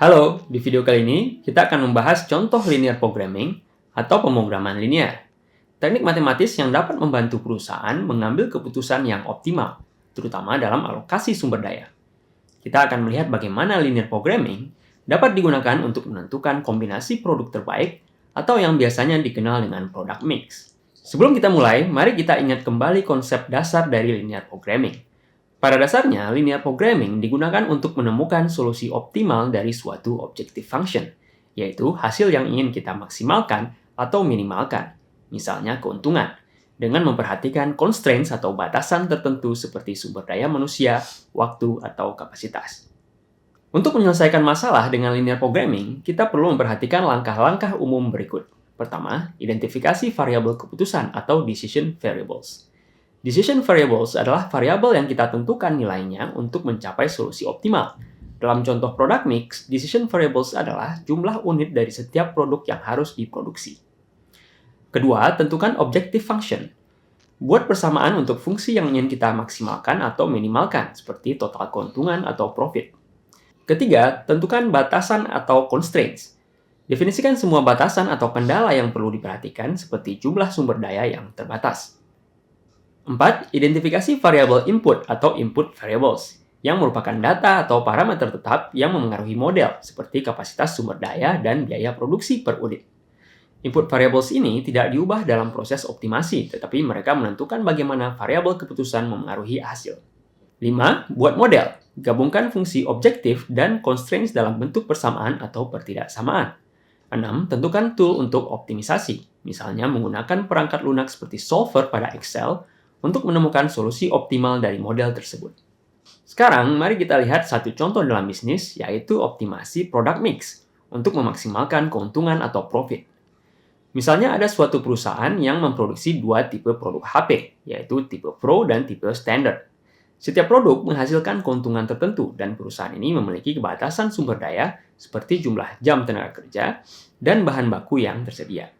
Halo, di video kali ini kita akan membahas contoh linear programming atau pemrograman linear. Teknik matematis yang dapat membantu perusahaan mengambil keputusan yang optimal, terutama dalam alokasi sumber daya. Kita akan melihat bagaimana linear programming dapat digunakan untuk menentukan kombinasi produk terbaik atau yang biasanya dikenal dengan product mix. Sebelum kita mulai, mari kita ingat kembali konsep dasar dari linear programming. Pada dasarnya, linear programming digunakan untuk menemukan solusi optimal dari suatu objective function, yaitu hasil yang ingin kita maksimalkan atau minimalkan, misalnya keuntungan, dengan memperhatikan constraints atau batasan tertentu seperti sumber daya manusia, waktu, atau kapasitas. Untuk menyelesaikan masalah dengan linear programming, kita perlu memperhatikan langkah-langkah umum berikut. Pertama, identifikasi variabel keputusan atau decision variables. Decision variables adalah variabel yang kita tentukan nilainya untuk mencapai solusi optimal. Dalam contoh product mix, decision variables adalah jumlah unit dari setiap produk yang harus diproduksi. Kedua, tentukan objective function. Buat persamaan untuk fungsi yang ingin kita maksimalkan atau minimalkan, seperti total keuntungan atau profit. Ketiga, tentukan batasan atau constraints. Definisikan semua batasan atau kendala yang perlu diperhatikan, seperti jumlah sumber daya yang terbatas. 4. Identifikasi variabel input atau input variables, yang merupakan data atau parameter tetap yang memengaruhi model, seperti kapasitas sumber daya dan biaya produksi per unit. Input variables ini tidak diubah dalam proses optimasi, tetapi mereka menentukan bagaimana variabel keputusan memengaruhi hasil. 5. Buat model. Gabungkan fungsi objektif dan constraints dalam bentuk persamaan atau pertidaksamaan. 6. Tentukan tool untuk optimisasi, misalnya menggunakan perangkat lunak seperti solver pada Excel, untuk menemukan solusi optimal dari model tersebut. Sekarang, mari kita lihat satu contoh dalam bisnis, yaitu optimasi product mix untuk memaksimalkan keuntungan atau profit. Misalnya ada suatu perusahaan yang memproduksi dua tipe produk HP, yaitu tipe Pro dan tipe Standard. Setiap produk menghasilkan keuntungan tertentu dan perusahaan ini memiliki kebatasan sumber daya seperti jumlah jam tenaga kerja dan bahan baku yang tersedia.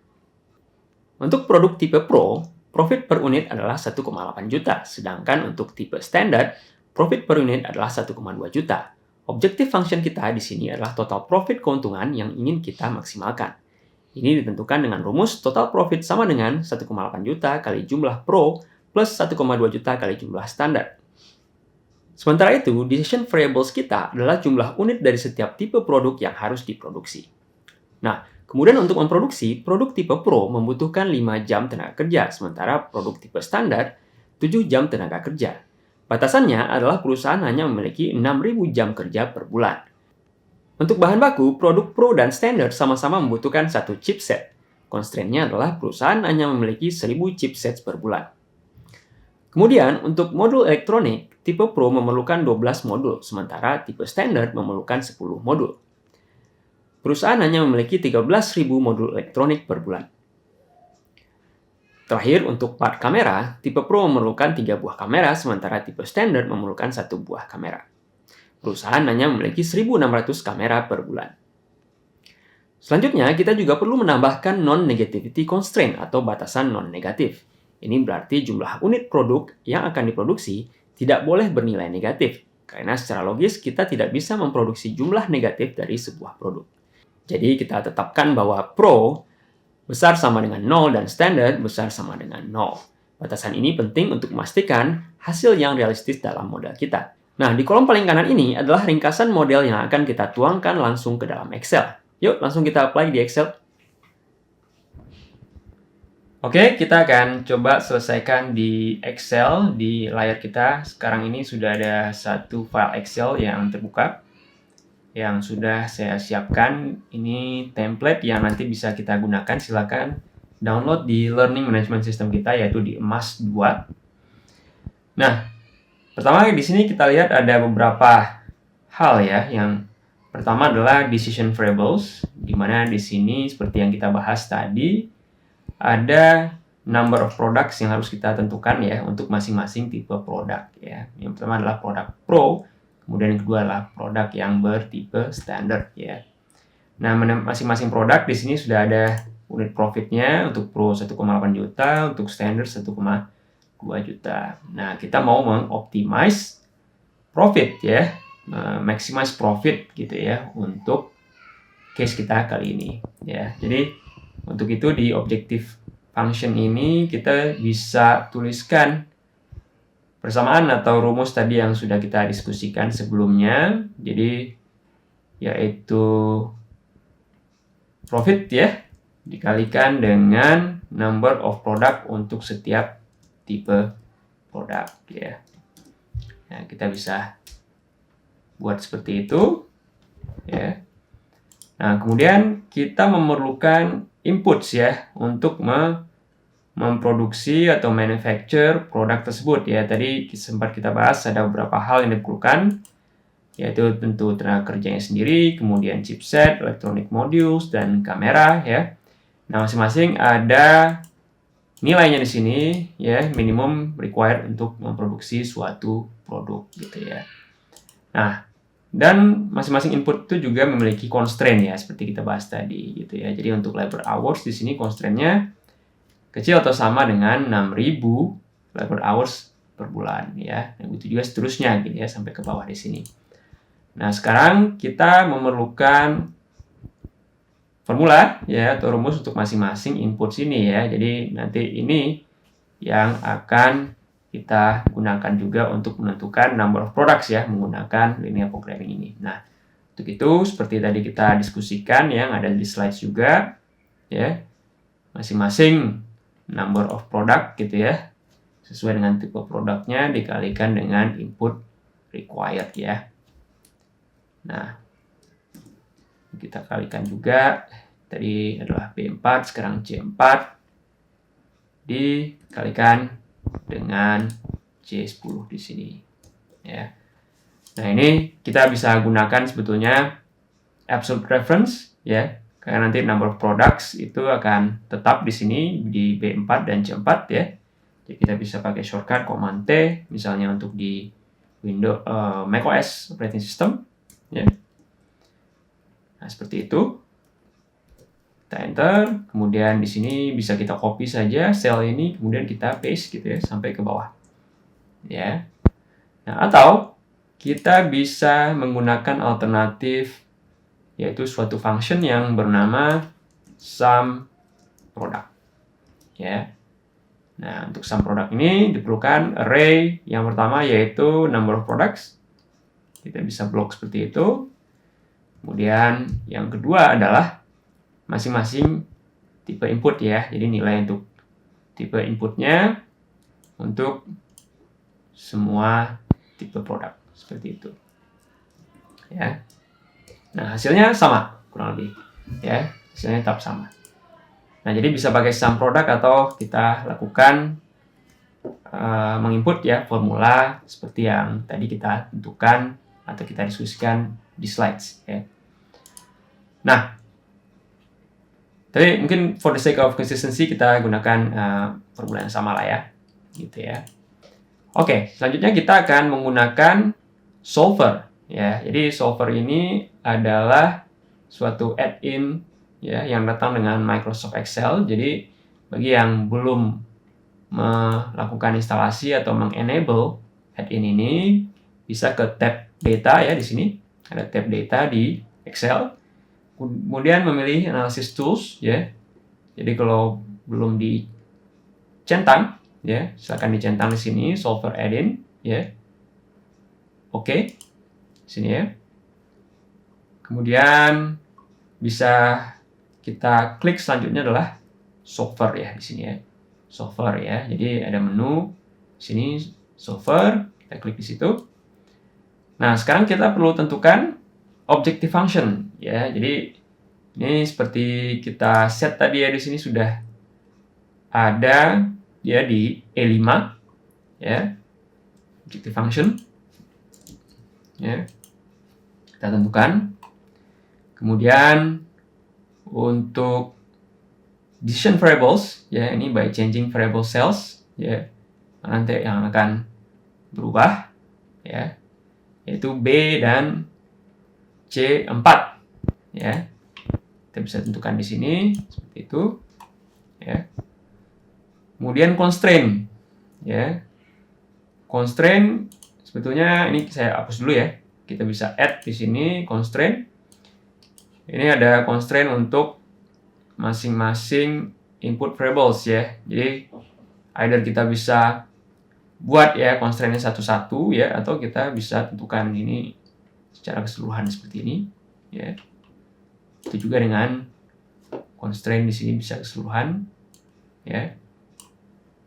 Untuk produk tipe Pro, profit per unit adalah 1,8 juta, sedangkan untuk tipe standar, profit per unit adalah 1,2 juta. Objektif function kita di sini adalah total profit keuntungan yang ingin kita maksimalkan. Ini ditentukan dengan rumus total profit sama dengan 1,8 juta kali jumlah Pro plus 1,2 juta kali jumlah standar. Sementara itu, decision variables kita adalah jumlah unit dari setiap tipe produk yang harus diproduksi. Nah, kemudian untuk memproduksi, produk tipe Pro membutuhkan 5 jam tenaga kerja, sementara produk tipe standar 7 jam tenaga kerja. Batasannya adalah perusahaan hanya memiliki 6.000 jam kerja per bulan. Untuk bahan baku, produk Pro dan standar sama-sama membutuhkan satu chipset. Constraint-nya adalah perusahaan hanya memiliki 1.000 chipsets per bulan. Kemudian, untuk modul elektronik, tipe Pro memerlukan 12 modul, sementara tipe standar memerlukan 10 modul. Perusahaan hanya memiliki 13.000 modul elektronik per bulan. Terakhir, untuk part kamera, tipe Pro memerlukan 3 buah kamera, sementara tipe standar memerlukan 1 buah kamera. Perusahaan hanya memiliki 1.600 kamera per bulan. Selanjutnya, kita juga perlu menambahkan non-negativity constraint atau batasan non-negatif. Ini berarti jumlah unit produk yang akan diproduksi tidak boleh bernilai negatif, karena secara logis kita tidak bisa memproduksi jumlah negatif dari sebuah produk. Jadi kita tetapkan bahwa Pro besar sama dengan 0 dan Standard besar sama dengan 0. Batasan ini penting untuk memastikan hasil yang realistis dalam model kita. Nah, di kolom paling kanan ini adalah ringkasan model yang akan kita tuangkan langsung ke dalam Excel. Yuk, langsung kita apply di Excel. Oke, kita akan coba selesaikan di Excel. Di layar kita sekarang ini sudah ada satu file Excel yang terbuka, yang sudah saya siapkan. Ini template yang nanti bisa kita gunakan. Silakan download di Learning Management System kita, yaitu di EMAS 2. Nah, pertama di sini kita lihat ada beberapa hal ya. Yang pertama adalah decision variables, di mana di sini seperti yang kita bahas tadi, ada number of products yang harus kita tentukan ya untuk masing-masing tipe produk ya. Yang pertama adalah produk Pro, kemudian yang kedua adalah produk yang bertipe standar ya. Nah, masing-masing produk di sini sudah ada unit profitnya. Untuk Pro 1,8 juta, untuk standar 1,2 juta. Nah, kita mau mengoptimize profit ya, maximize profit gitu ya untuk case kita kali ini ya. Jadi untuk itu di objective function ini kita bisa tuliskan persamaan atau rumus tadi yang sudah kita diskusikan sebelumnya. Jadi yaitu profit ya dikalikan dengan number of product untuk setiap tipe produk ya. Nah, kita bisa buat seperti itu ya. Nah, kemudian kita memerlukan inputs ya untuk memproduksi atau manufacture produk tersebut ya. Tadi sempat kita bahas ada beberapa hal yang diperlukan, yaitu tentu tenaga kerjanya sendiri, kemudian chipset, electronic modules, dan kamera ya. Nah, masing-masing ada nilainya di sini ya, minimum required untuk memproduksi suatu produk gitu ya. Nah, dan masing-masing input itu juga memiliki constraint ya, seperti kita bahas tadi gitu ya. Jadi untuk labor hours di sini constraint-nya kecil atau sama dengan 6.000 labor hours per bulan ya. Dan itu juga seterusnya gitu ya sampai ke bawah di sini. Nah, sekarang kita memerlukan formula ya atau rumus untuk masing-masing input sini ya. Jadi nanti ini yang akan kita gunakan juga untuk menentukan number of products ya menggunakan linear programming ini. Nah, untuk itu seperti tadi kita diskusikan yang ada di slides juga ya. Masing-masing number of product gitu ya. Sesuai dengan tipe produknya dikalikan dengan input required ya. Nah, kita kalikan juga tadi adalah B4 sekarang C4 dikalikan dengan C10 di sini ya. Nah, ini kita bisa gunakan sebetulnya absolute reference ya, karena nanti number of products itu akan tetap di sini di B4 dan C4 ya. Jadi kita bisa pakai shortcut Command T misalnya untuk di Windows macOS operating system ya. Nah, seperti itu. Kita enter, kemudian di sini bisa kita copy saja sel ini, kemudian kita paste gitu ya sampai ke bawah. Ya. Nah, atau kita bisa menggunakan alternatif yaitu suatu function yang bernama sum product. Ya. Nah, untuk sum product ini diperlukan array yang pertama yaitu number of products. Kita bisa blok seperti itu. Kemudian yang kedua adalah masing-masing tipe input ya. Jadi nilai untuk tipe inputnya untuk semua tipe produk seperti itu. Ya. Nah, hasilnya sama kurang lebih. Ya, hasilnya tetap sama. Nah, jadi bisa pakai sum product atau kita lakukan menginput ya formula seperti yang tadi kita tentukan atau kita diskusikan di slides ya. Nah, tapi mungkin for the sake of consistency kita gunakan formula yang sama lah ya, gitu ya. Oke, selanjutnya kita akan menggunakan solver ya. Jadi solver ini adalah suatu add-in ya yang datang dengan Microsoft Excel. Jadi bagi yang belum melakukan instalasi atau mengenable add-in ini bisa ke tab data ya di sini. Ada tab data di Excel. Kemudian memilih analysis tools ya. Jadi kalau belum dicentang ya, silakan dicentang di sini solver add-in ya. Oke. Sini ya. Kemudian bisa kita klik selanjutnya adalah solver ya di sini ya. Solver ya. Jadi ada menu sini solver, kita klik di situ. Nah, sekarang kita perlu tentukan objective function ya. Jadi ini seperti kita set tadi ya, di sini sudah ada ya di E5 ya. Objective function ya. Kita tentukan. Kemudian untuk decision variables ya, ini by changing variable cells ya. Nanti yang akan berubah ya, yaitu B dan C4 ya. Kita bisa tentukan di sini seperti itu ya. Kemudian constraint ya. Constraint sebetulnya ini saya hapus dulu ya. Kita bisa add di sini constraint. Ini ada constraint untuk masing-masing input variables ya. Jadi either kita bisa buat ya constraint-nya satu-satu ya, atau kita bisa tentukan ini secara keseluruhan seperti ini ya. Itu juga dengan constraint di sini bisa keseluruhan ya.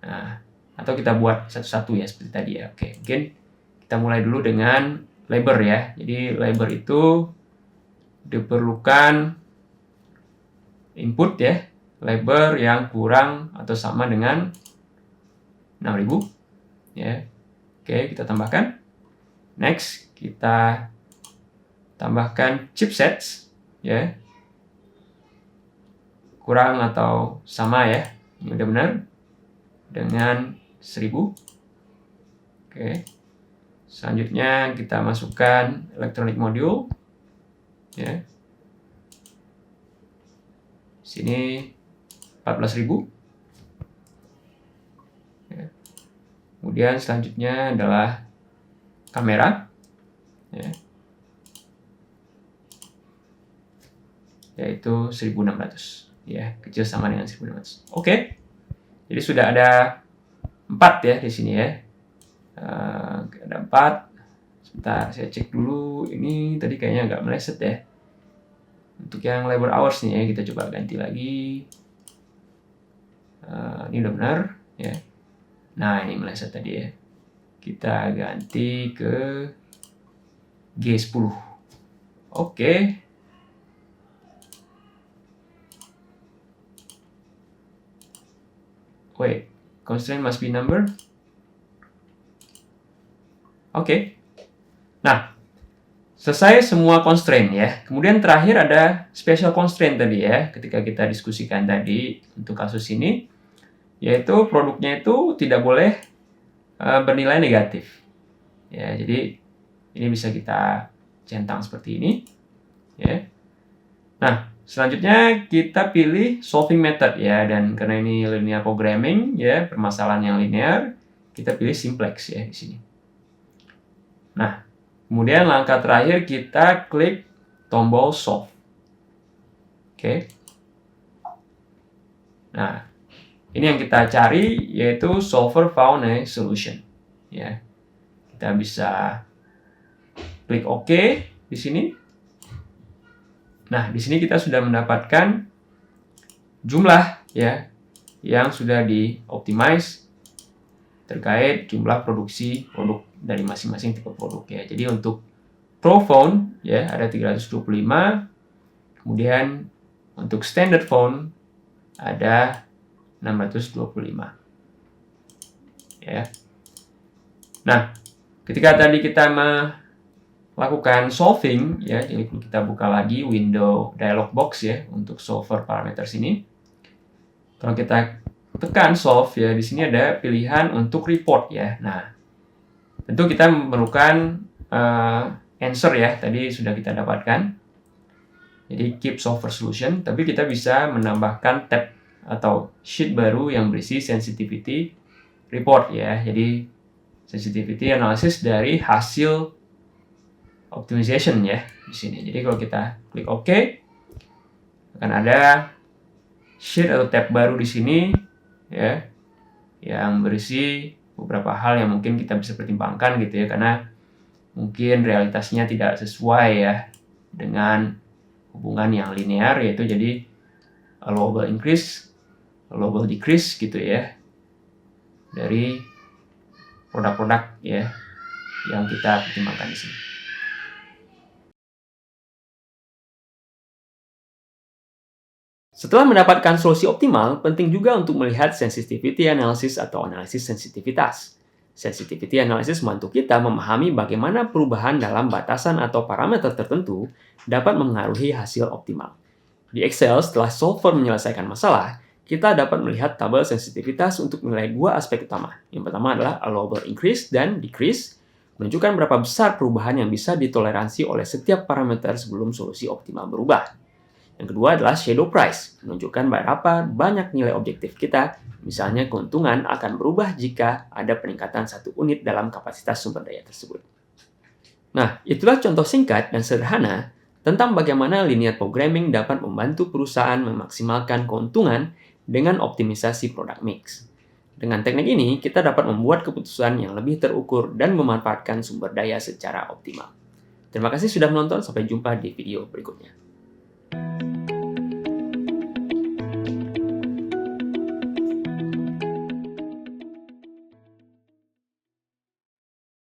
Nah, atau kita buat satu-satu ya seperti tadi ya. Oke, mungkin kita mulai dulu dengan labor ya. Jadi labor itu diperlukan input ya, labor yang kurang atau sama dengan 6.000 ya. Oke, kita tambahkan. Next, kita tambahkan chipsets ya. Kurang atau sama ya. Ini udah benar. Dengan 1.000. Oke. Selanjutnya kita masukkan electronic module ya. Sini 14.000. Ya. Kemudian selanjutnya adalah kamera ya. Yaitu 1.600 ya, kecil sama dengan 1.600. Oke. Jadi sudah ada 4 ya di sini ya. Ada 4. Sebentar, saya cek dulu. Ini tadi kayaknya agak meleset ya. Untuk yang labor hours nih ya, kita coba ganti lagi. Ini udah benar ya. Nah, ini meleset tadi ya. Kita ganti ke G10. Oke. Wait, constraint must be number. Oke. Nah, selesai semua constraint ya. Kemudian terakhir ada special constraint tadi ya, ketika kita diskusikan tadi untuk kasus ini, yaitu produknya itu tidak boleh bernilai negatif. Ya, jadi ini bisa kita centang seperti ini. Ya. Nah, selanjutnya kita pilih solving method ya, dan karena ini linear programming ya, permasalahan yang linear, kita pilih simplex ya di sini. Nah, kemudian langkah terakhir kita klik tombol solve. Oke. Nah, ini yang kita cari yaitu solver found a solution. Ya. Kita bisa klik OK di sini. Nah, di sini kita sudah mendapatkan jumlah ya yang sudah di-optimize terkait jumlah produksi produk dari masing-masing tipe produk ya. Jadi untuk Pro phone ya ada 325, kemudian untuk standard phone ada 625. Ya. Nah, ketika tadi kita melakukan solving ya, jadi kita buka lagi window dialog box ya untuk solver parameter sini. Kalau kita tekan solve ya, di sini ada pilihan untuk report ya. Nah, tentu kita memerlukan answer ya, tadi sudah kita dapatkan. Jadi keep solver solution, tapi kita bisa menambahkan tab atau sheet baru yang berisi sensitivity report ya. Jadi sensitivity analysis dari hasil optimization ya di sini. Jadi kalau kita klik OK, akan ada sheet atau tab baru di sini ya, yang berisi beberapa hal yang mungkin kita bisa pertimbangkan gitu ya, karena mungkin realitasnya tidak sesuai ya dengan hubungan yang linear, yaitu jadi allowable increase, allowable decrease gitu ya dari produk-produk ya yang kita pertimbangkan di sini. Setelah mendapatkan solusi optimal, penting juga untuk melihat sensitivity analysis atau analisis sensitivitas. Sensitivity analysis membantu kita memahami bagaimana perubahan dalam batasan atau parameter tertentu dapat mempengaruhi hasil optimal. Di Excel, setelah solver menyelesaikan masalah, kita dapat melihat tabel sensitivitas untuk menilai dua aspek utama. Yang pertama adalah allowable increase dan decrease, menunjukkan berapa besar perubahan yang bisa ditoleransi oleh setiap parameter sebelum solusi optimal berubah. Yang kedua adalah shadow price, menunjukkan berapa banyak nilai objektif kita, misalnya keuntungan akan berubah jika ada peningkatan 1 unit dalam kapasitas sumber daya tersebut. Nah, itulah contoh singkat dan sederhana tentang bagaimana linear programming dapat membantu perusahaan memaksimalkan keuntungan dengan optimisasi product mix. Dengan teknik ini, kita dapat membuat keputusan yang lebih terukur dan memanfaatkan sumber daya secara optimal. Terima kasih sudah menonton, sampai jumpa di video berikutnya.